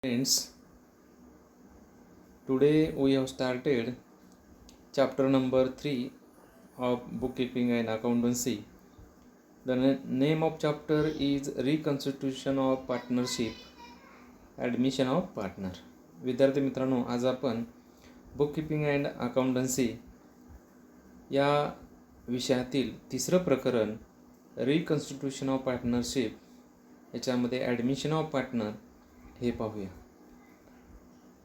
Friends, today we have started chapter number 3 of bookkeeping and accountancy. The name of chapter is Reconstitution of Partnership, Admission of Partner. विद्यार्थी मित्रांनो, आज आपण bookkeeping and accountancy या विषयातील तिसरं प्रकरण reconstitution of partnership याच्यामध्ये admission of partner हे पाहूया.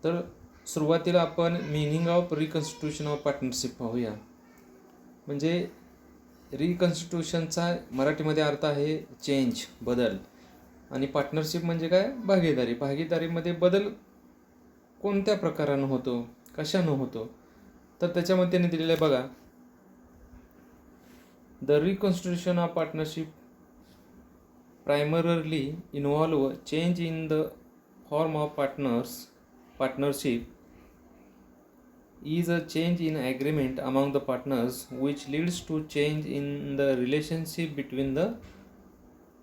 तर सुरुवातीला आपण meaning of reconstitution of partnership पाहूया. म्हणजे रिकन्स्टिट्यूशनचा मराठीमध्ये अर्थ आहे चेंज, बदल, आणि पार्टनरशिप म्हणजे काय, भागीदारी. भागीदारीमध्ये बदल कोणत्या प्रकारानं होतो, कशानं होतो, तर त्याच्यामध्ये त्यांनी दिलेलं आहे बघा. The reconstitution of partnership primarily involve change in the form of partnership is a change in agreement among the partners which leads to change in the relationship between the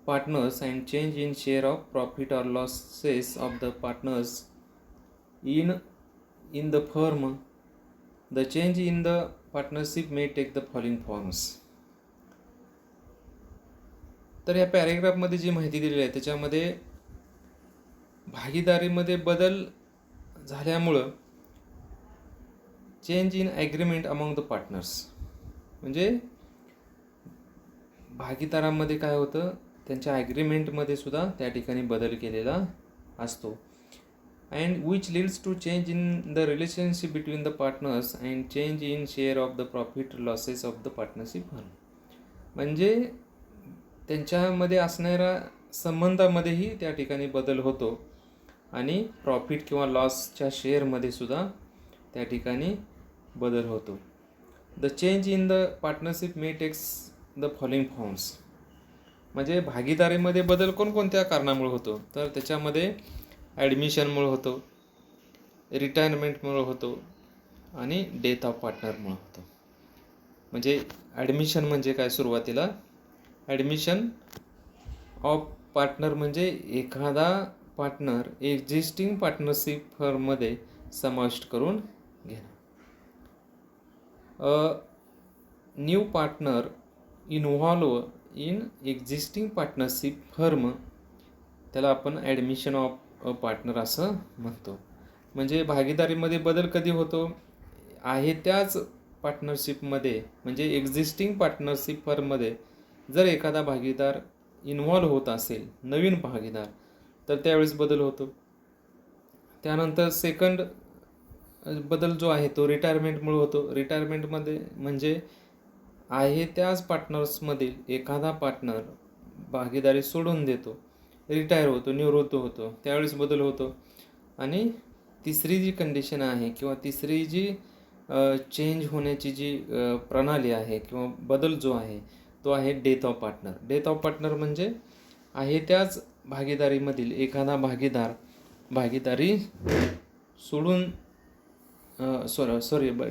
partners and change in share of profit or losses of the partners in the firm. The change in the partnership may take the following forms. तर या पॅरेग्राफमध्ये जी माहिती दिलेली आहे त्याच्यामध्ये भागीदारीमध्ये बदल झाल्यामुळं change in agreement among the partners, म्हणजे भागीदारांमध्ये काय होतं, त्यांच्या ॲग्रीमेंटमध्ये सुद्धा त्या ठिकाणी बदल केलेला असतो. And which leads to change in the relationship between the partners and change in share of the profit losses of the partnership firm. म्हणजे त्यांच्यामध्ये असणाऱ्या संबंधामध्येही त्या ठिकाणी बदल होतो आणि प्रॉफिट किंवा लॉसच्या शेअरमध्ये सुद्धा त्या ठिकाणी बदल होतो. The change in the partnership may takes the following forms. म्हणजे भागीदारीमध्ये बदल कोणकोणत्या कारणामुळे होतो, तर त्याच्यामध्ये ॲडमिशनमुळे होतो, रिटायरमेंटमुळे होतो आणि डेथ ऑफ पार्टनरमुळे होतो. म्हणजे ॲडमिशन म्हणजे काय, सुरुवातीला ॲडमिशन ऑफ पार्टनर म्हणजे एखादा पार्टनर एक्झिस्टिंग पार्टनरशिप फर्ममध्ये समाविष्ट करून घेणं. New partner involve in existing partnership firm, त्याला आपण ॲडमिशन ऑफ पार्टनर असं म्हणतो. म्हणजे भागीदारीमध्ये बदल कधी होतो, आहे त्याच पार्टनरशिपमध्ये, म्हणजे एक्झिस्टिंग पार्टनरशिप फर्ममध्ये जर एखादा भागीदार इन्व्हॉल्व होत असेल, नवीन भागीदार, तर त्यावेळेस बदल होतो. त्यानंतर सेकंड बदल जो आहे तो रिटायरमेंटमुळे होतो. रिटायरमेंटमध्ये म्हणजे आहे त्याच पार्टनर्समधील एखादा पार्टनर भागीदारी सोडून देतो, रिटायर होतो, निवृत्त होतो, त्यावेळेस बदल होतो. आणि तिसरी जी कंडिशन आहे किंवा तिसरी जी चेंज होण्याची जी प्रणाली आहे किंवा बदल जो आहे तो आहे death of partner. Death of partner म्हणजे आहे त्याच भागीदारीमधील एखादा भागीदार भागीदारी सोडून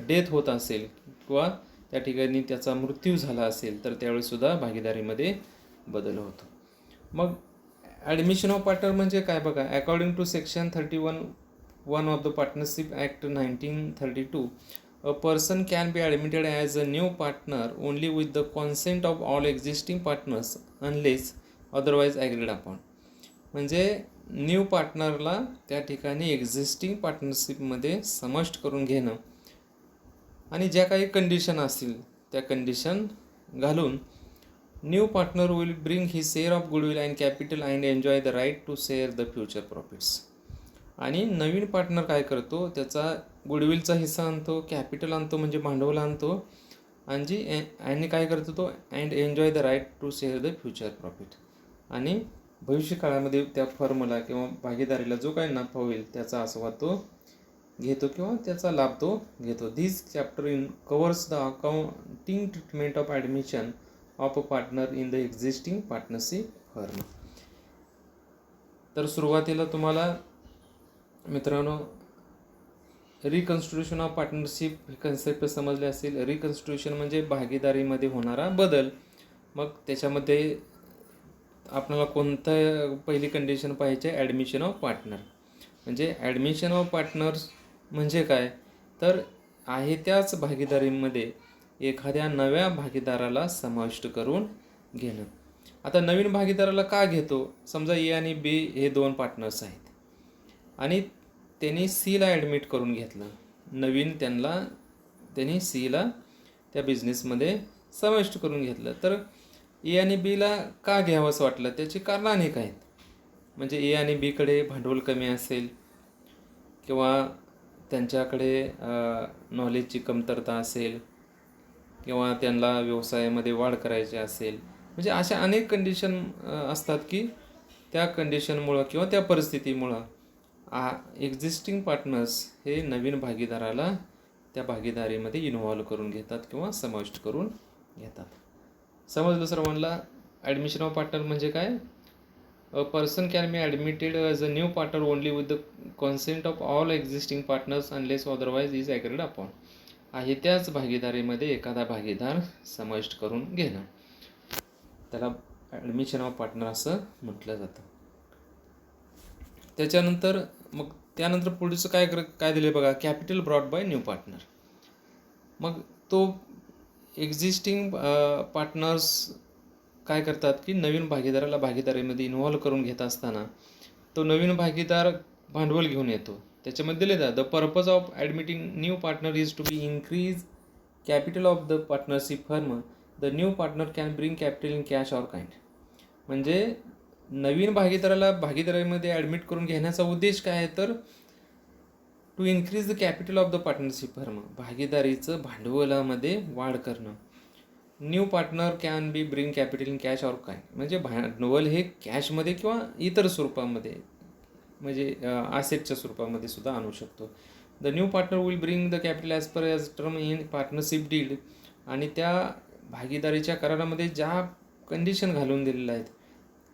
डेथ होत असेल किंवा त्या ठिकाणी त्याचा मृत्यू झाला असेल तर त्यावेळीसुद्धा भागीदारीमध्ये बदल होतो. मग ॲडमिशन ऑफ पार्टनर म्हणजे काय बघा. According to section 31(1) of the partnership act 1932, a person can be admitted as a new partner only with the consent of all existing partners unless otherwise agreed upon. म्हणजे new पार्टनरला त्या ठिकाणी existing पार्टनरशिपमध्ये समाविष्ट करून घेणं आणि ज्या काही कंडिशन असतील त्या कंडिशन घालून new partner will bring his share of goodwill and capital and enjoy the right to share the future profits. आणि नवीन पार्टनर काय करतो, त्याचा गुडविलचा हिस्सा आणतो, कॅपिटल आणतो म्हणजे भांडवल आणतो, आणि काय करतो तो and enjoy the right to share the future profit. आणि भविष्यकाळामध्ये त्या फर्मला किंवा भागीदारीला जो काही नफा होईल त्याचा आस्वाद तो घेतो किंवा त्याचा लाभ तो घेतो. This chapter covers the accounting treatment of admission of a partner in the existing partnership firm. तर सुरुवातीला तुम्हाला मित्रांनो रिकन्स्टिट्यूशन ऑफ पार्टनरशिप हे कन्सेप्ट समजले असेल. रिकन्स्टिट्यूशन म्हणजे भागीदारीमध्ये होणारा बदल. मग त्याच्यामध्ये आपल्याला कोणतं पहिली कंडिशन पाहिजे, ॲडमिशन ऑफ पार्टनर. म्हणजे ॲडमिशन ऑफ पार्टनर्स म्हणजे काय, तर आहे त्याच भागीदारीमध्ये एखाद्या नव्या भागीदाराला समाविष्ट करून घेणं. आता नवीन भागीदाराला का घेतो, समजा ए आणि बी हे 2 पार्टनर्स आहेत आणि त्यांनी सीला ॲडमिट करून घेतलं, नवीन त्यांनी सीला त्या बिझनेसमध्ये समाविष्ट करून घेतलं. तर ए आणि बीला का घ्यावंसं वाटलं, त्याची कारणं अनेक आहेत. म्हणजे ए आणि बीकडे भांडवल कमी असेल किंवा त्यांच्याकडे नॉलेजची कमतरता असेल किंवा त्यांना व्यवसायामध्ये वाढ करायची असेल, म्हणजे अशा अनेक कंडिशन असतात की त्या कंडिशनमुळं किंवा त्या परिस्थितीमुळं एक्झिस्टिंग पार्टनर्स हे नवीन भागीदाराला त्या भागीदारीमध्ये इन्व्हॉल्व करून घेतात किंवा समाविष्ट करून घेतात. समजलं सर्वांना ॲडमिशन ऑफ पार्टनर म्हणजे काय? A person can be admitted as a new partner only with the consent of all existing partners unless otherwise is agreed upon. आहे त्याच भागीदारीमध्ये एखादा भागीदार समाविष्ट करून घेणं, त्याला ॲडमिशन ऑफ पार्टनर असं म्हटलं जातं. त्यानंतर पुढचं काय दिले बघा, capital brought by new partner. मग तो एक्झिस्टिंग पार्टनर्स काय करतात की नवीन भागीदाराला भागीदारीमध्ये इन्व्हॉल्व करून घेत असताना तो नवीन भागीदार भांडवल घेऊन येतो. त्याच्यामध्ये दिले जातं, the purpose of admitting new partner is to be increase capital of the partnership firm. The new partner can bring capital in cash or kind. म्हणजे नवीन भागीदाराला भागीदारीमध्ये ॲडमिट करून घेण्याचा उद्देश काय आहे, तर to increase the capital of the partnership firm, भागीदारीचं भांडवलामध्ये वाढ करणं. New partner can be bring capital in cash or kind, म्हणजे भांडवल हे कॅशमध्ये किंवा इतर स्वरूपामध्ये, म्हणजे ॲसेटच्या स्वरूपामध्ये सुद्धा आणू शकतो. The new partner will bring the capital as per as term in partnership deed. आणि त्या भागीदारीच्या करारामध्ये ज्या कंडिशन घालून दिलेल्या आहेत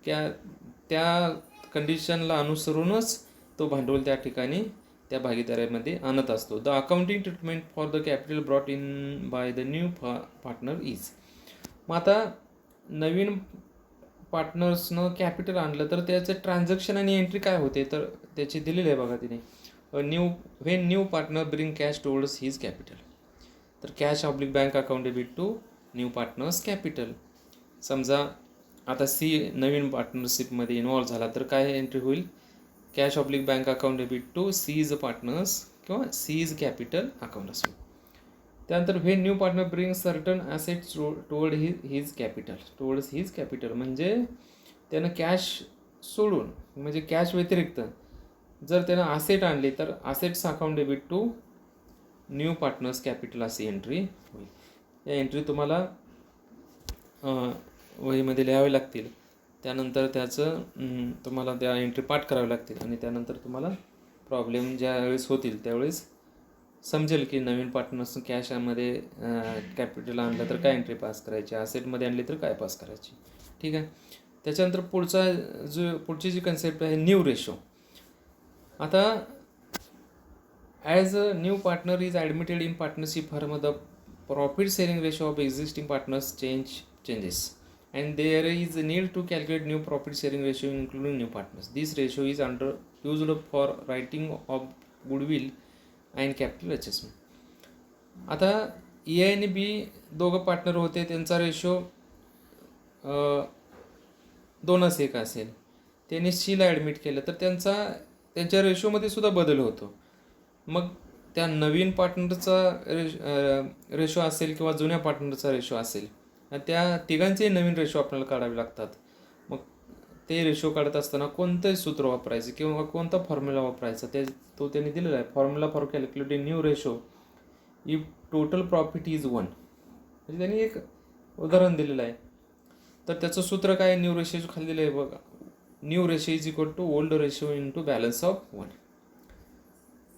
त्या कंडिशनला अनुसरूनच तो भांडवल त्या ठिकाणी त्या भागीदारीमध्ये आणत असतो. The accounting treatment for the capital brought in by the new partner is. मग आता नवीन पार्टनर्सनं कॅपिटल आणलं तर त्याचं ट्रान्झॅक्शन आणि एंट्री काय होते, तर त्याची दिलेली आहे बघा तिने, when new partner bring cash towards his capital. तर cash oblique bank account debit to new partners capital. समजा आता सी नवीन पार्टनरशिपमध्ये इन्व्हॉल्व झाला तर काय एंट्री होईल, cash oblique bank account debit to C's partners किंवा सीज कॅपिटल अकाउंट असेल. त्यानंतर when new partner bring certain assets toward his capital, म्हणजे त्यानं कॅश सोडून, म्हणजे कॅश व्यतिरिक्त जर त्यानं ॲसेट आणले तर assets account debit to new partners capital अशी एंट्री होईल. या एंट्री तुम्हाला वहीमध्ये लिहावे लागतील. त्यानंतर तुम्हाला त्या एंट्री पाठ कराव्या लागतील आणि त्यानंतर तुम्हाला प्रॉब्लेम ज्यावेळेस होतील त्यावेळेस समजेल की नवीन पार्टनर्स कॅशमध्ये कॅपिटल आणलं तर काय एंट्री पास करायची, ॲसेटमध्ये आणली तर काय पास करायची. ठीक आहे. त्याच्यानंतर पुढची जी कन्सेप्ट आहे न्यू रेशो. आता as a new partner is admitted in partnership firm, the profit sharing ratio of existing partners changes and there is a need to calculate new profit sharing ratio including new partners. This ratio is used for writing of goodwill and capital adjustment. आता ए आणि बी दोघं partner होते, त्यांचा ratio 2:1 असेल. त्यांनी सीला admit केलं तर त्यांच्या रेशोमध्ये सुद्धा बदल होतो. मग त्या नवीन पार्टनरचा रेशो असेल किंवा जुन्या पार्टनरचा रेशो असेल, त्या तिघांचे नवीन रेशो आपल्याला काढावे लागतात. मग ते रेशो काढत असताना कोणतंही सूत्र वापरायचं किंवा कोणता फॉर्म्युला वापरायचा तो त्यांनी दिलेला आहे. Formula for calculating new ratio if total profit is 1, म्हणजे त्यांनी एक उदाहरण दिलेलं आहे. तर त्याचं सूत्र काय, न्यू रेशोचं खाली दिलं आहे बघा, new ratio is equal to old ratio into balance of 1.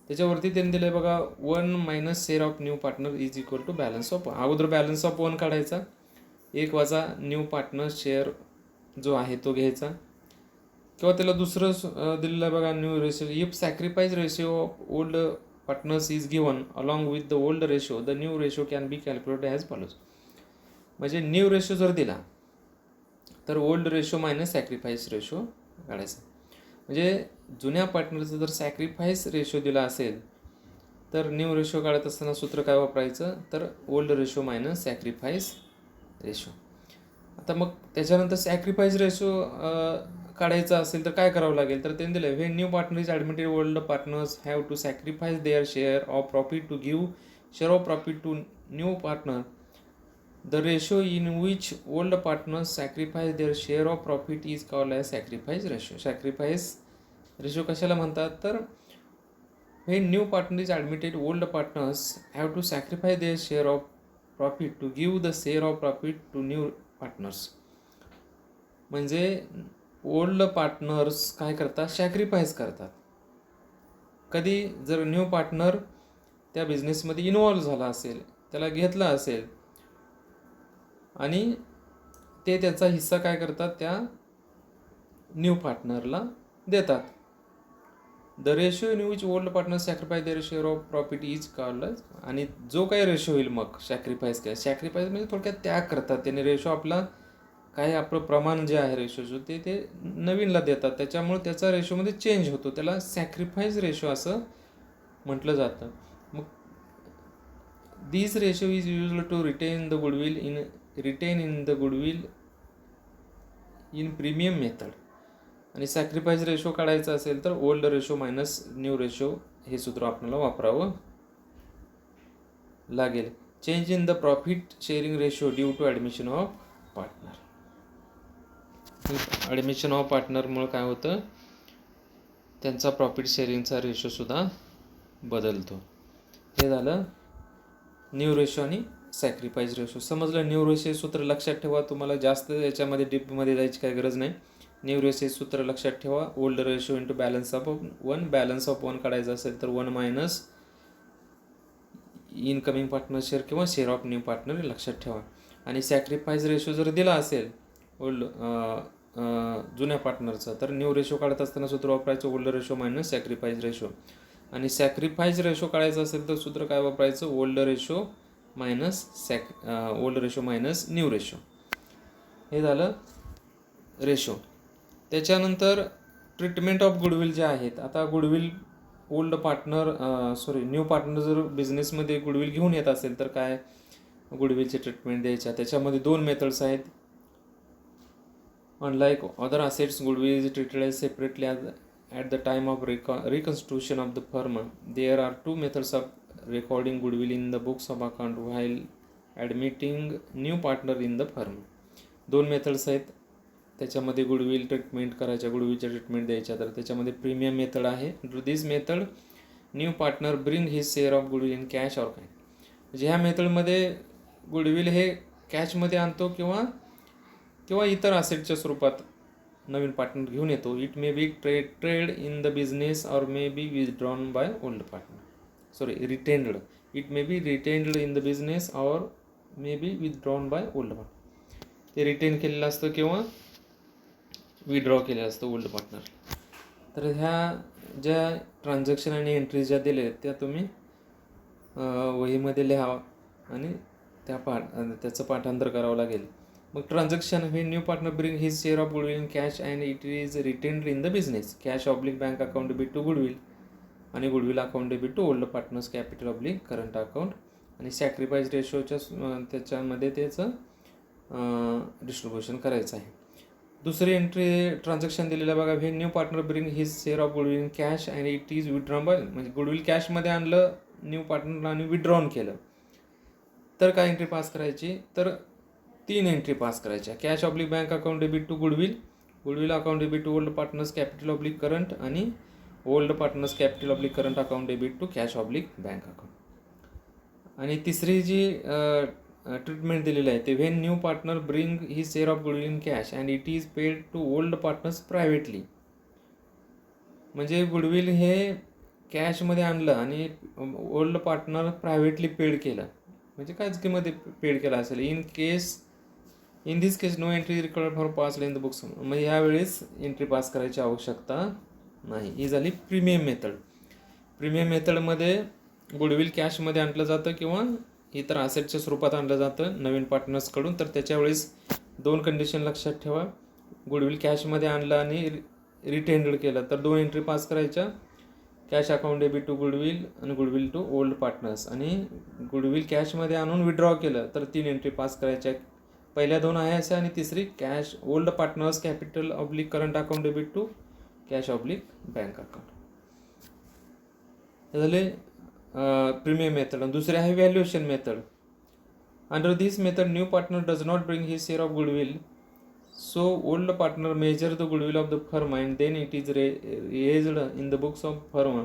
त्याच्यावरती त्यांनी दिलं आहे बघा, 1 minus share of new partner is equal to balance of. अगोदर बॅलन्स ऑफ 1 काढायचा, 1 वजा न्यू पार्टनर शेअर जो आहे तो घ्यायचा, किंवा त्याला दुसरं दिलेलं आहे बघा new ratio. If sacrifice ratio of old partners is given along with the old ratio, the new ratio can be calculated as follows. म्हणजे न्यू रेशो जर दिला तर old ratio minus sacrifice ratio काढायचा. म्हणजे जुन्या पार्टनरचं जर सॅक्रिफाईस रेशो दिला असेल तर न्यू रेशो काढत असताना सूत्र काय वापरायचं, तर old ratio minus sacrifice ratio. आता मग त्याच्यानंतर सॅक्रिफाईस रेशो काढायचा असेल तर काय करावं लागेल, तर त्यांनी दिलं when new partner is admitted old partners have to sacrifice their share of profit to give share of profit to new partner. The ratio in which old partners sacrifice their share of profit is called as sacrifice ratio. Sacrifice ratio कशाला म्हणतात, तर when new partner is admitted old partners have to sacrifice their share of profit to give the share of profit to new partners. म्हणजे old partners काय करतात, sacrifice करतात. कधी, जर new partner त्या बिझनेसमध्ये इन्वॉल्व झाला असेल, त्याला घेतला असेल आणि ते त्याचा हिस्सा काय करतात, त्या न्यू पार्टनरला देतात. The ratio in which old partner sacrifice their share of profit is called. आणि जो काही रेशो होईल मग सॅक्रिफाईस काय, सॅक्रिफाईस म्हणजे थोडक्यात त्याग करतात. त्याने रेशो आपला काय आपलं प्रमाण जे आहे रेशोचं ते नवीनला देतात, त्याच्यामुळे त्याचा रेशोमध्ये चेंज होतो, त्याला सॅक्रिफाईस रेशो असं म्हटलं जातं. मग this ratio is used to retain the goodwill in the goodwill in premium method. आणि सॅक्रिफाईस रेशो काढायचा असेल तर old ratio minus new ratio हे सूत्र आपल्याला वापरावं लागेल. Change in the profit sharing ratio due to admission of partner. Admission of पार्टनरमुळं काय होतं, त्यांचा प्रॉफिट शेअरिंगचा रेशोसुद्धा बदलतो. हे झालं न्यू रेशो आणि सॅक्रिफाईस रेशो. समजलं न्यू रेशो सूत्र लक्षात ठेवा. तुम्हाला जास्त याच्यामध्ये डीपमध्ये जायची काही गरज नाही. न्यू रेशो सूत्र लक्षात ठेवा. Old ratio into balance of 1. Balance of 1 काढायचं असेल तर 1 मायनस इनकमिंग पार्टनर शेअर किंवा शेअर ऑफ न्यू पार्टनर हे लक्षात ठेवा. आणि सॅक्रिफाईस रेशो जर दिला असेल ओल्ड जुन्या पार्टनरचा, तर न्यू रेशो काढत असताना सूत्र वापरायचं old ratio minus sacrifice ratio. आणि सॅक्रिफाईस रेशो काढायचं असेल तर सूत्र काय वापरायचं, old ratio minus new ratio. हे झालं रेशो. त्याच्यानंतर ट्रीटमेंट ऑफ गुडविल जे आहेत. आता गुडविल न्यू पार्टनर जर बिझनेसमध्ये गुडविल घेऊन येत असेल तर काय गुडविलची ट्रीटमेंट द्यायच्या. त्याच्यामध्ये 2 मेथड्स आहेत. Unlike other assets, goodwill is treated as separately at the time of reconstitution of the firm. There are 2 methods of recording goodwill in the books of account while admitting new partner in the firm. 2 methods आहेत. त्याच्यामध्ये goodwill treatment करायच्या, गुडविलच्या treatment द्यायच्या. तर त्याच्यामध्ये premium method आहे. This method new partner bring his share of goodwill in cash or kind. म्हणजे ह्या मेथडमध्ये गुडविल हे कॅशमध्ये आणतो किंवा इतर असेटच्या स्वरूपात नवीन पार्टनर घेऊन येतो. It may be trade in the business or may be withdrawn by old partner. Retained. It may be retained in the business or may be withdrawn by old partner. ते retain केलेलं असतं किंवा withdraw केलेलं असतं old partner. तर ह्या ज्या transaction आणि एंट्रीज ज्या दिल्या आहेत त्या तुम्ही वहीमध्ये लिहावा आणि त्याचं पाठांतर करावं लागेल. मग ट्रान्झॅक्शन हे new partner bring his share of goodwill in cash and it is retained in the business. Cash oblique bank account debit to goodwill आणि goodwill account debit to old partners capital oblique current account. आणि sacrifice रेशोच्या त्याच्यामध्ये त्याचं distribution करायचं आहे. दुसरी entry transaction दिलेलं बघा. हे new partner bring his share of goodwill in cash and it is withdrawn bye. म्हणजे गुडविल कॅशमध्ये आणलं न्यू पार्टनरला आणि विथड्रॉन केलं तर काय एंट्री पास करायची, तर 3 एंट्री पास करायच्या. Cash oblique bank account debit to goodwill account debit to old partners capital oblique current आणि old partners capital oblique current account debit to cash oblique bank account. आणि तिसरी जी treatment दिलेली आहे ते when new partner bring his share of goodwill in cash and it is paid to old partners privately. म्हणजे goodwill हे कॅशमध्ये आणलं आणि ओल्ड पार्टनर प्रायव्हेटली पेड केलं. म्हणजे काय किंमत पेड केला असेल. In this case no entry record for pass in the books. मग यावेळेस एंट्री पास करायची आवश्यकता नाही. ही झाली प्रीमियम मेथड. प्रीमियम मेथडमध्ये गुडविल कॅशमध्ये आणलं जातं किंवा इतर असेटच्या स्वरूपात आणलं जातं नवीन पार्टनर्सकडून. तर त्याच्या वेळेस 2 कंडिशन लक्षात ठेवा. गुडविल कॅशमध्ये आणलं आणि रिटेंडर केलं तर 2 एंट्री पास करायच्या, cash account debit to goodwill आणि गुडविल टू ओल्ड पार्टनर्स. आणि गुडविल कॅशमध्ये आणून विड्रॉ केलं तर 3 एंट्री पास करायच्या, पहिल्या 2 आहे अशा आणि तिसरी cash old partners capital oblique current account debit to cash oblique bank account. हे झाले प्रीमियम मेथड. आणि दुसरे आहे valuation method. Under this method new partner does not bring his share of goodwill, so old partner measure the goodwill of the firm and then it is raised in the books of firm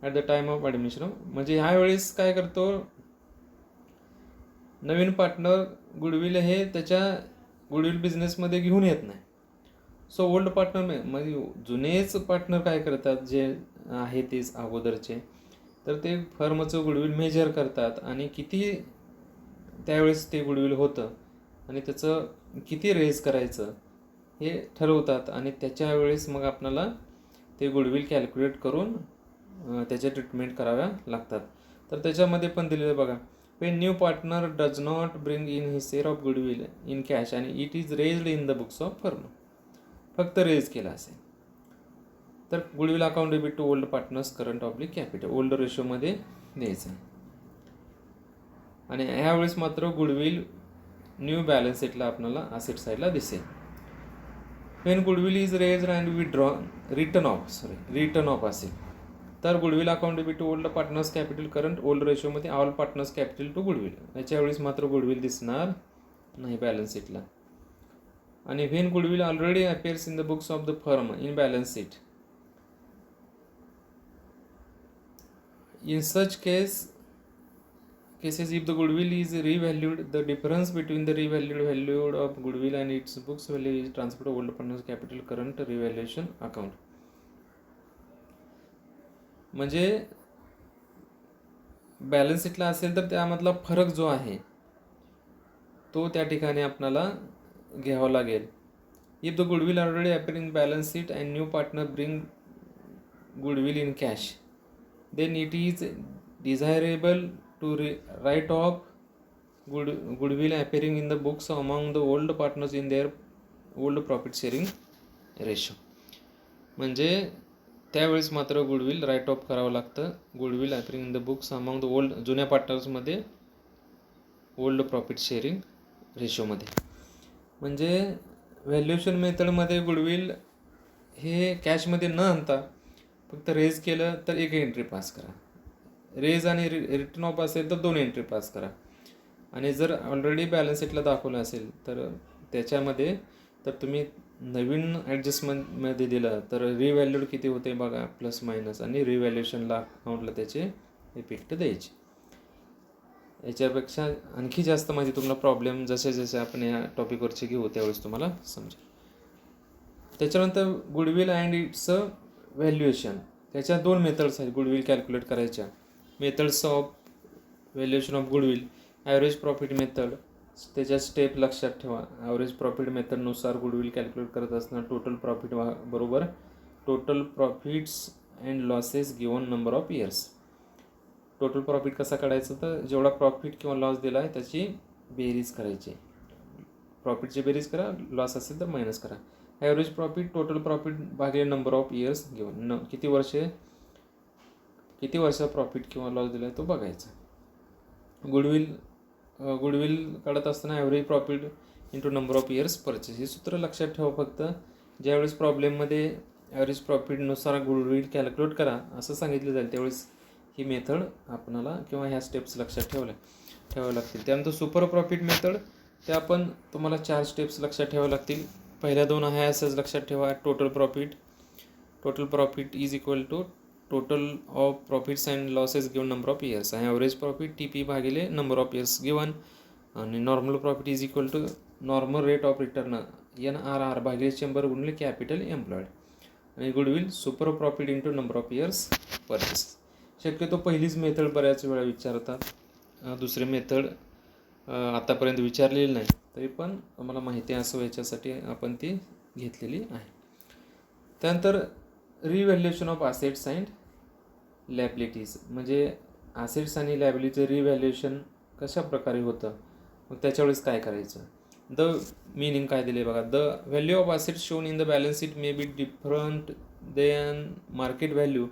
at the time of admission. म्हणजे ह्या वेळेस काय करतो, नवीन partner goodwill हे त्याच्या goodwill बिझनेसमध्ये घेऊन येत नाही. सो ओल्ड पार्टनर म्हणजे जुनेच पार्टनर काय करतात, जे आहे तेच अगोदरचे, तर ते फर्मचं गुडविल मेजर करतात आणि किती त्यावेळेस ते गुडविल होतं आणि त्याचं किती रेज करायचं हे ठरवतात. आणि त्याच्या वेळेस मग आपल्याला ते गुडविल कॅल्क्युलेट करून त्याच्या ट्रीटमेंट कराव्या लागतात. तर त्याच्यामध्ये पण दिलेलं बघा, when new partner does not bring in his share of goodwill in cash आणि it is raised in the books of firm. फक्त रेज केला असेल तर goodwill account debit to old partners current oblique capital old रेशोमध्ये द्यायचं आहे. आणि ह्यावेळेस मात्र गुडविल न्यू बॅलन्स शीटला आपल्याला असेट साईडला दिसेल. When goodwill is raised and return off असेल तर goodwill account debit to old partners capital current old रेशोमध्ये all partners capital to goodwill. याच्यावेळेस मात्र गुडविल दिसणार नाही बॅलन्स शीटला. आणि when goodwill already appears in the books of the firm in balance sheet, in such cases if the goodwill is revalued, the difference between the revalued value of goodwill and its books value is transferred to old partners capital current revaluation account. म्हणजे balance शीटला असेल तर त्यामधला फरक जो आहे तो त्या ठिकाणी आपल्याला घ्यावा लागेल. If the goodwill already appear in balance sheet and new partner bring goodwill in cash, then it is desirable to write off goodwill appearing in the books among the old partners in their old profit sharing ratio. म्हणजे त्यावेळेस मात्र goodwill right of करावं लागतं goodwill appearing in the books among the old जुन्या पार्टनर्समध्ये old profit sharing रेशोमध्ये. म्हणजे valuation मेथडमध्ये goodwill हे कॅशमध्ये न आणता फक्त रेज केलं तर 1 एंट्री पास करा, रेज आणि रिटर्न ऑफ असेल तर 2 एंट्री पास करा. आणि जर ऑलरेडी बॅलन्स शीटला दाखवलं असेल तर त्याच्यामध्ये तर तुम्ही नवीन ॲडजस्टमेंटमध्ये दिलं तर रिव्हॅल्यूड किती होते बघा, प्लस मायनस, आणि रिव्हॅल्युएशनला अकाउंटला त्याचे इफेक्ट द्यायचे. याच्यापेक्षा आणखी जास्त माहिती तुम्हाला प्रॉब्लेम जसे जसे आपण या टॉपिकवरचे घेऊ त्यावेळेस तुम्हाला समजेल. त्याच्यानंतर गुडविल अँड इट्स व्हॅल्युएशन. त्याच्या 2 मेथड्स आहेत गुडविल कॅल्क्युलेट करायच्या. Methods of valuation of goodwill, average profit method. त्याच्या स्टेप लक्षात ठेवा. ॲव्हरेज प्रॉफिट मेथडनुसार गुडविल कॅल्क्युलेट करत असताना टोटल प्रॉफिट बरोबर total profits and losses given number of years. Total profit कसा काढायचं तर जेवढा प्रॉफिट किंवा लॉस दिला आहे त्याची बेरीज करायची. प्रॉफिटची बेरीज करा, लॉस असेल तर मायनस करा. ॲव्हरेज प्रॉफिट टोटल प्रॉफिट भागिले नंबर ऑफ इयर्स घेऊन किती वर्ष प्रॉफिट किंवा लॉस दिला आहे तो बघायचा. गुडविल काढत असताना average profit into number of years purchase हे सूत्र लक्षात ठेवा. फक्त ज्यावेळेस प्रॉब्लेममध्ये ॲव्हरेज प्रॉफिटनुसार गुडविल कॅल्क्युलेट करा असं सांगितलं जाईल त्यावेळेस ही मेथड आपणाला किंवा ह्या स्टेप्स लक्षात ठेवाव्या लागतील. त्यानंतर सुपर प्रॉफिट मेथड, त्या पण तुम्हाला 4 स्टेप्स लक्षात ठेवाव्या लागतील. पहिल्या 2 आहे असंच लक्षात ठेवा. Total profit is equal to total of profits and losses given number of years. आणि ॲव्हरेज प्रॉफिट TP भागिले नंबर ऑफ इयर्स गिवन. आणि normal profit is equal to normal rate of return NRR भागिले 100 गुणिले capital employed. आणि goodwill super profit into number of years purchase. शक्यतो पहिलीच method बऱ्याच वेळा विचारतात, दुसरी मेथड आतापर्यंत विचारलेली नाही, तरी पण तुम्हाला माहिती असं याच्यासाठी आपण ती घेतलेली आहे. त्यानंतर revaluation of assets and liabilities. म्हणजे असेट्स आणि लॅबिलिटीचं रिव्हॅल्युएशन कशा प्रकारे होतं, मग त्याच्यावेळेस काय करायचं. द मिनिंग काय दिले बघा, the value of asset shown in the balance sheet may be different than market value.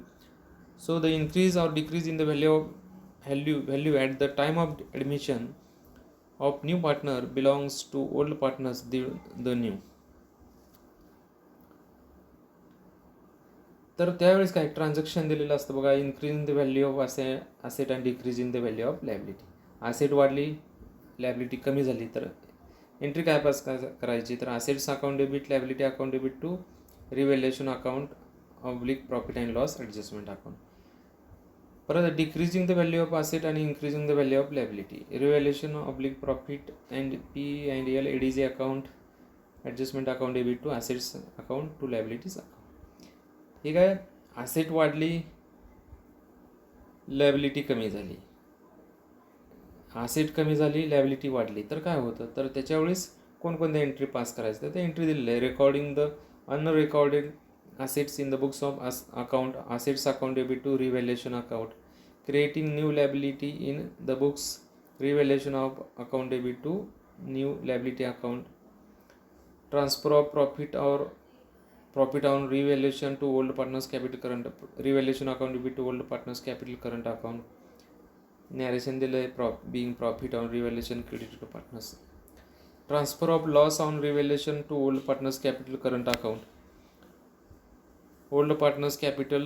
So the increase or decrease in the value at the time of admission of new partner belongs to old partners the new. तर त्यावेळेस काय transaction दिलेलं असतं बघा, increase in the value of asset and decrease in the value of liability. Asset वाढली, liability कमी झाली तर एंट्री काय पास करायची, तर assets account debit, liability account debit to revaluation account oblique profit and loss adjustment account. परत decreasing the value of asset आणि increasing the value of liability, revaluation oblique profit and P&L ADC account adjustment account debit to assets account to liabilities account. ठीक आहे. Asset वाढली, liability कमी झाली, asset कमी झाली, liability वाढली तर काय होतं, तर त्याच्यावेळेस कोणकोणत्या एंट्री पास करायचं, तर ते एंट्री दिलेलं आहे. Recording the unrecorded assets in the books of account, assets account debit to revaluation account, creating new liability in the books, revaluation of account debit to new liability account, transfer of profit or profit on revaluation to old partners capital current, revaluation account debit to old partners capital current account, narration delay being profit on revaluation credited to partners, transfer of loss on revaluation to old partners capital current account, old partners capital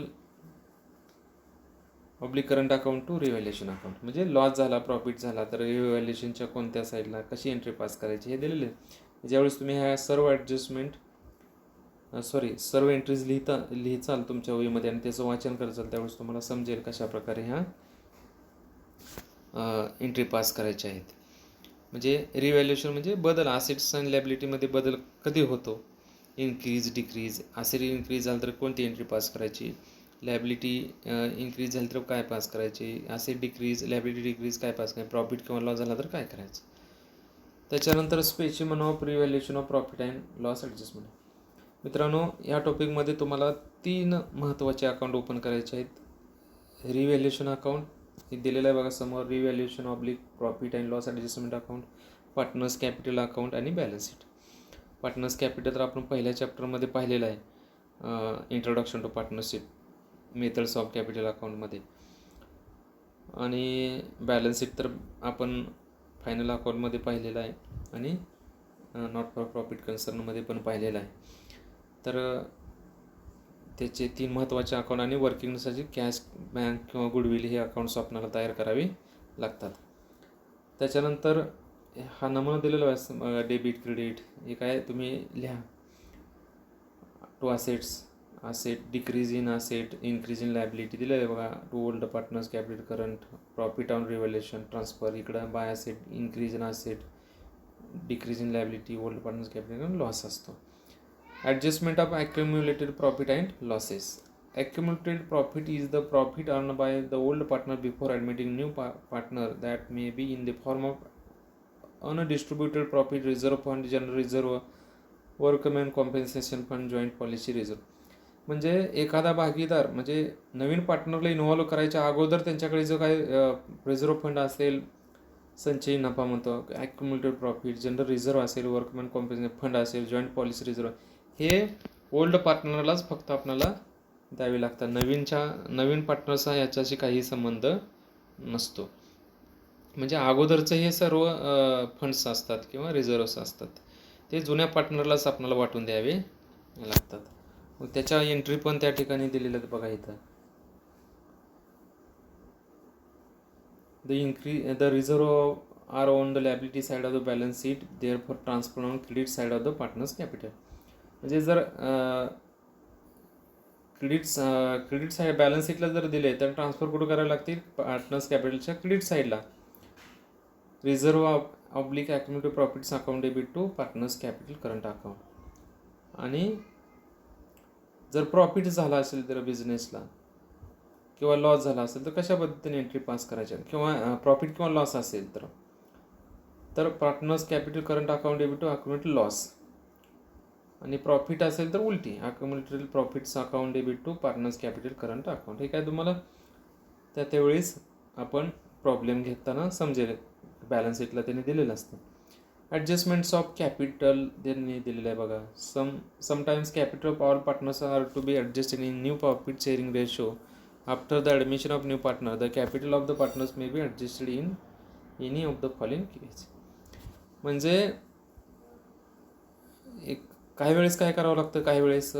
oblique current account to revaluation account. म्हणजे loss झाला, profit झाला तर रिव्हॅल्युएशनच्या कोणत्या साईडला कशी entry pass करायची हे दिलेले आहे. ज्यावेळेस तुम्ही ह्या सर्व सर्व एंट्रीज लिहिचाल तुमच्या वहीमध्ये आणि त्याचं वाचन कराल, त्यावेळेस तुम्हाला समजेल कशा प्रकारे ह्या एंट्री पास करायच्या आहेत. म्हणजे रिव्हॅल्युएशन म्हणजे बदल, असेट्स आणि लायबिलिटीमध्ये बदल कधी होतो, इन्क्रीज डिक्रीज. असेट इन्क्रीज झालं तर कोणती एंट्री पास करायची, लायबिलिटी इन्क्रीज झाली तर काय पास करायची, असेट डिक्रीज, लायबिलिटी डिक्रीज काय पास करायची, प्रॉफिट किंवा लॉस झाला तर काय करायचं. त्याच्यानंतर specimen of revaluation of profit and loss adjustment. मित्रांनो, या टॉपिकमध्ये तुम्हाला 3 महत्त्वाचे अकाउंट ओपन करायचे आहेत. रिव्हॅल्युएशन अकाउंट हे दिलेलं आहे बघा समोर, revaluation oblique profit and loss adjustment account, partners capital account आणि बॅलन्स शीट. पार्टनर्स कॅपिटल तर आपण पहिल्या चॅप्टरमध्ये पाहिलेलं आहे, introduction to partnership, methods of capital अकाउंटमध्ये. आणि बॅलन्स शीट तर आपण फायनल अकाउंटमध्ये पाहिलेलं आहे आणि नॉट फॉर प्रॉफिट कन्सर्नमध्ये पण पाहिलेलं आहे. तर त्याचे 3 महत्त्वाचे अकाउंट आणि वर्किंगसाठी कॅश, बँक किंवा गुडविल हे अकाउंट्स आपल्याला तयार करावी लागतात. त्याच्यानंतर हा नमुना दिलेला आहे डेबिट क्रेडिट, हे काय तुम्ही लिहा. To asset decrease in asset, increase in liability दिलेलं आहे बघा. To old partners capital current, profit on revaluation transfer, इकडं by asset, increase in asset, decrease in liability, old partners capital loss असतो. Adjustment of accumulated profit and losses. Accumulated profit is the profit earned by the old partner before admitting new partner that may be in the form of undistributed profit, reserve fund, general reserve, workmen compensation fund, joint policy reserve. म्हणजे एखादा भागीदार म्हणजे नवीन पार्टनरला involve करायच्या अगोदर त्यांच्याकडे जो काय reserve fund असेल, संचयी नफा म्हणतो, ॲक्युम्युलेटेड प्रॉफिट, जनरल रिझर्व असेल, वर्कमॅन कॉम्पेन्सेशन फंड असेल, जॉईंट पॉलिसी रिझर्व, हे ओल्ड पार्टनरलाच फक्त आपल्याला द्यावे लागतात. नवीन पार्टनर्सचा याच्याशी काही संबंध नसतो. म्हणजे अगोदरचं हे सर्व फंड्स असतात किंवा रिझर्व्स असतात ते जुन्या पार्टनरलाच आपल्याला वाटून द्यावे लागतात. मग त्याच्या एंट्री पण त्या ठिकाणी दिलेल्या बघा इथं. The reserve are on the liability side of the balance sheet, therefore transfer on credit side of the partners capital. म्हणजे जर क्रेडिट साईड बॅलन्स शीटला जर दिले तर ट्रान्सफर कुठं करायला लागतील, पार्टनर्स कॅपिटलच्या क्रेडिट साईडला. Reserve oblique accumulated profits account debit to partners capital current account. आणि जर प्रॉफिट झाला असेल तर बिझनेसला किंवा लॉस झाला असेल तर कशा पद्धतीने एंट्री पास करायच्या, किंवा प्रॉफिट किंवा लॉस असेल तर partners capital current account debit to accumulated loss. आणि प्रॉफिट असेल तर उलटी, accumulated profits account debit to partners capital current account. हे काय तुम्हाला त्यावेळेस आपण प्रॉब्लेम घेताना समजेल, बॅलन्स शीटला त्याने दिलेलं असतं. ॲडजस्टमेंट्स ऑफ कॅपिटल त्यांनी दिलेलं आहे बघा. Sometimes capital of all partners are to be adjusted in new profit sharing ratio after the admission of new partner. The capital of the partners may be adjusted in any of the following case. म्हणजे एक काही वेळेस काय करावं लागतं, काही वेळेस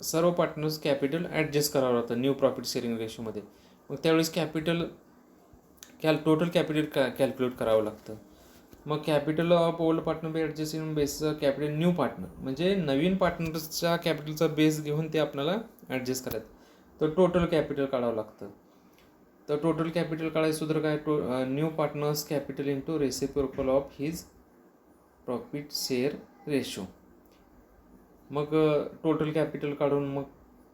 सर्व पार्टनर्स कॅपिटल ॲडजस्ट करावं लागतं न्यू प्रॉफिट शेअरिंग रेशोमध्ये. मग त्यावेळेस कॅपिटल टोटल कॅपिटल कॅल्क्युलेट करावं लागतं. मग capital of old partner be adjust in base capital new partner, म्हणजे नवीन पार्टनर्सच्या कॅपिटलचा बेस घेऊन ते आपल्याला ॲडजस्ट करायचं. तर टोटल कॅपिटल काढावं लागतं. तर टोटल कॅपिटल काढायचं सूत्र काय, new partners capital into reciprocal of his profit share ratio. मग टोटल कॅपिटल काढून मग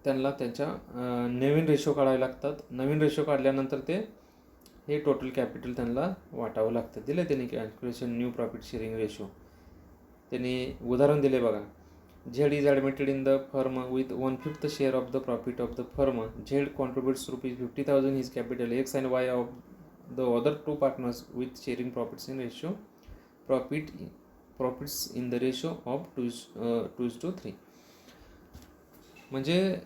त्यांना त्यांच्या नवीन रेशो काढावे लागतात. नवीन रेशो काढल्यानंतर ते हे टोटल कॅपिटल त्यांना वाटावं लागतं. दिले त्यांनी calculation new profit sharing ratio. त्यांनी उदाहरण दिले बघा. Z is admitted in the firm with 1/5 share of the profit of the firm. Z contributes ₹50,000 his capital. X and Y of the other 2 partners with sharing profits in ratio profits in the ratio of 2:3. म्हणजे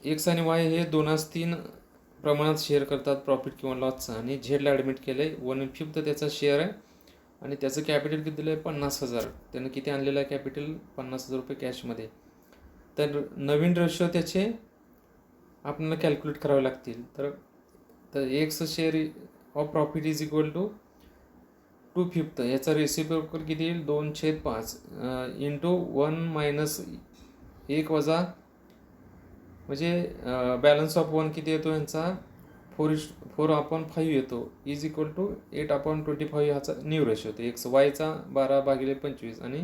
x आणि Y हे 2:3 प्रमाणात share करतात profit किंवा लॉसचं. आणि झेडला admit केलं आहे, 1/5 त्याचा शेअर आहे आणि त्याचं कॅपिटल किती दिलं आहे, 50,000. त्यानं किती आणलेलं आहे कॅपिटल, ₹50,000 कॅशमध्ये. तर नवीन रेशो त्याचे आपल्याला कॅल्क्युलेट करावे लागतील. तर X share of profit is equal to 2/5. याचा रेसिप्रोकल किती येईल, 2/5 इंटू 1 - 1 म्हणजे बॅलन्स ऑफ 1 किती येतो यांचा, 4/5 येतो, इज इक्वल टू 8/25 ह्याचा न्यू रेशो होतो. एक्स वायचा 12/25 आणि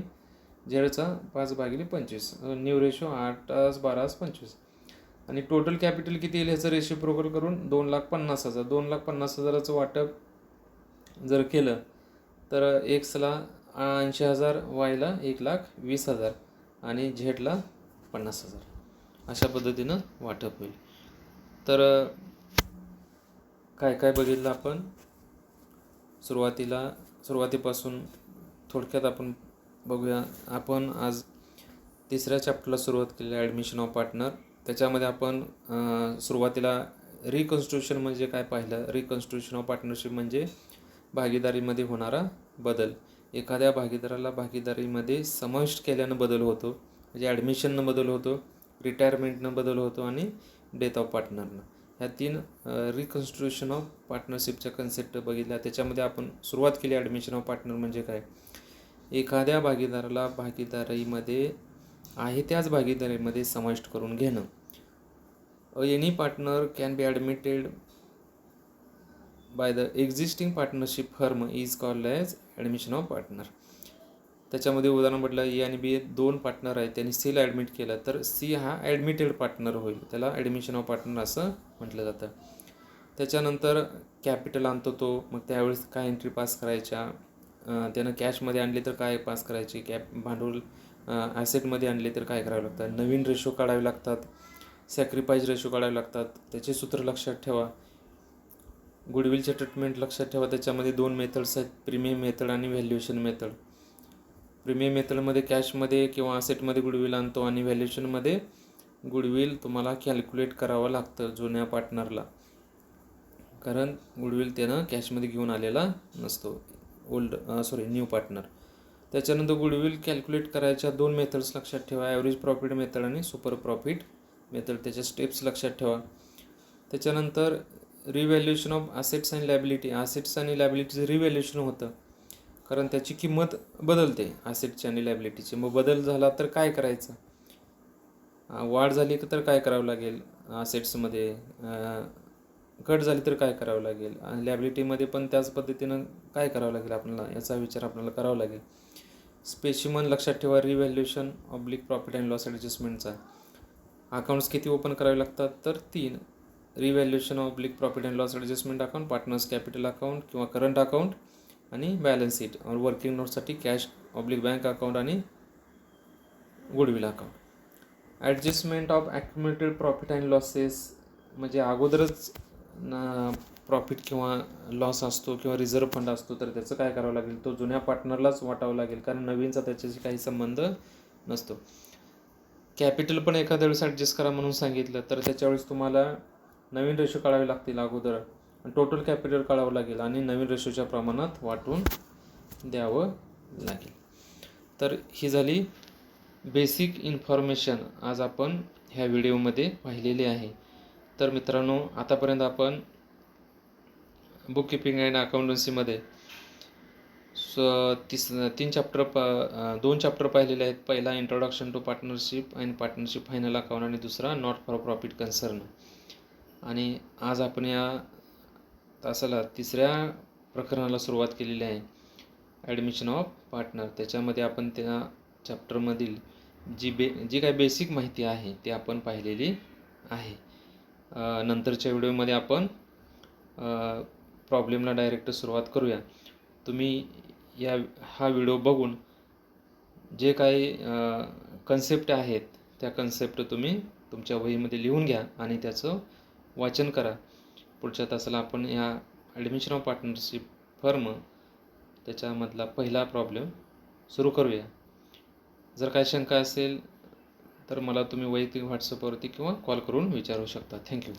झेडचा 5/25. New ratio 8/12/25. आणि टोटल कॅपिटल किती येईल ह्याचं रेसिप्रोकल करून 2,50,000. 2,50,000चं वाटप जर केलं तर एक्सला 80,000, वायला 1,20,000 आणि झेडला 50,000. अशा पद्धतीनं वाटप होईल. तर काय काय बघितलं आपण, सुरुवातीपासून थोडक्यात आपण बघूया. आपण आज 3ऱ्या चॅप्टरला सुरुवात केली, ॲडमिशन ऑफ पार्टनर. त्याच्यामध्ये आपण सुरुवातीला रिकन्स्टिट्यूशन म्हणजे काय पाहिलं. रिकन्स्टिट्यूशन ऑफ पार्टनरशिप म्हणजे भागीदारीमध्ये होणारा बदल. एखाद्या भागीदाराला भागीदारीमध्ये समाविष्ट केल्यानं बदल होतो, म्हणजे ॲडमिशननं बदल होतो, रिटायरमेंटनं बदल होतो आणि डेथ ऑफ पार्टनरनं. ह्या 3 रिकन्स्टिट्यूशन ऑफ पार्टनरशिपच्या कन्सेप्ट बघितल्या. त्याच्यामध्ये आपण सुरुवात केली ॲडमिशन ऑफ पार्टनर म्हणजे काय. एखाद्या भागीदाराला भागीदारीमध्ये आहे त्याच भागीदारीमध्ये समाविष्ट करून घेणं. Any partner can be admitted by the existing partnership firm is called as admission of partner. त्याच्यामध्ये उदाहरण म्हटलं, ए आणि बी 2 पार्टनर आहेत, त्यांनी सीला ॲडमिट केलं तर सी हा ॲडमिटेड पार्टनर होईल, त्याला ॲडमिशन ऑफ पार्टनर असं म्हटलं जातं. त्याच्यानंतर कॅपिटल आणतो तो, मग त्यावेळेस काय एंट्री पास करायच्या, त्यानं कॅशमध्ये आणली तर काय पास करायची, भांडवल ॲसेटमध्ये आणले तर काय करावं लागतं, नवीन रेशो काढावे लागतात, सॅक्रिफाईस रेशो काढावे लागतात. त्याचे सूत्र लक्षात ठेवा. गुडविलचे ट्रीटमेंट लक्षात ठेवा. त्याच्यामध्ये 2 मेथड्स आहेत, प्रीमियम मेथड आणि व्हॅल्युएशन मेथड. प्रीमियम मेथडमध्ये कॅशमध्ये किंवा असेटमध्ये गुडविल आणतो आणि व्हॅल्युएशनमध्ये गुडविल तुम्हाला कॅल्क्युलेट करावं लागतं जुन्या पार्टनरला, कारण गुडविल त्यानं कॅशमध्ये घेऊन आलेला नसतो न्यू पार्टनर. त्याच्यानंतर गुडविल कॅल्क्युलेट करायच्या 2 मेथड्स लक्षात ठेवा, ॲव्हरेज प्रॉफिट मेथड आणि सुपर प्रॉफिट मेथड. त्याच्या स्टेप्स लक्षात ठेवा. त्याच्यानंतर revaluation of assets and liability. Assets आणि लायबिलिटीचं रिव्हॅल्युएशन होतं, कारण त्याची किंमत बदलते असेटची आणि लायबिलिटीची. मग बदल झाला तर काय करायचं, वाढ झाली तर काय करावं लागेल, असेट्समध्ये घट झाली तर काय करावं लागेल, आणि लायबिलिटीमध्ये पण त्याच पद्धतीनं काय करावं लागेल आपल्याला, याचा विचार आपल्याला करावा लागेल. स्पेसिमन लक्षात ठेवा, revaluation oblique profit and loss ॲडजस्टमेंटचा. अकाउंट्स किती ओपन करावे लागतात, तर 3. Revaluation oblique profit and loss adjustment account, partners capital account किंवा करंट अकाउंट आणि बॅलन्स शीट. वर्किंग नोटसाठी कॅश ऑब्लिक बँक अकाउंट आणि goodwill account. Adjustment of accumulated profit and losses म्हणजे अगोदरच प्रॉफिट किंवा लॉस असतो किंवा रिझर्व्ह फंड असतो, तर त्याचं काय करावं लागेल, तो जुन्या पार्टनरलाच वाटावं लागेल, कारण नवीनचा त्याच्याशी काही संबंध नसतो. कॅपिटल पण एखाद्या वेळेस ॲडजस्ट करा म्हणून सांगितलं, तर त्याच्यावेळेस तुम्हाला नवीन रेशो काढावे लागतील अगोदर, टोटल कॅपिटल काढावं लागेल आणि नवीन रेशोच्या प्रमाणात वाटून द्यावं लागेल. तर ही झाली बेसिक इन्फॉर्मेशन आज आपण ह्या व्हिडिओमध्ये पाहिलेली आहे. तर मित्रांनो, आतापर्यंत आपण बुक किपिंग अँड अकाउंटन्सीमध्ये 2 चॅप्टर पाहिलेले आहेत. पहिला introduction to partnership and partnership final account आणि दुसरा नॉट फॉर प्रॉफिट कन्सर्न. आणि आज आपण या तासाला 3ऱ्या प्रकरणाला सुरुवात केलेली आहे, ॲडमिशन ऑफ पार्टनर. त्याच्यामध्ये आपण त्या चॅप्टरमधील जी काही बेसिक माहिती आहे ती आपण पाहिलेली आहे. नंतरच्या व्हिडिओमध्ये आपण प्रॉब्लेमला डायरेक्ट सुरुवात करूया. तुम्ही हा व्हिडिओ बघून जे काही कन्सेप्ट आहेत त्या कन्सेप्ट तुम्ही तुमच्या वहीमध्ये लिहून घ्या आणि त्याचं वाचन करा. पुढच्या तासाला आपण या ॲडमिशन ऑफ पार्टनरशिप फर्म त्याच्यामधला पहिला प्रॉब्लेम सुरू करूया. जर काही शंका असेल तर मला तुम्ही वैयक्तिक व्हॉट्सअपवरती किंवा कॉल करून विचारू शकता. थँक्यू.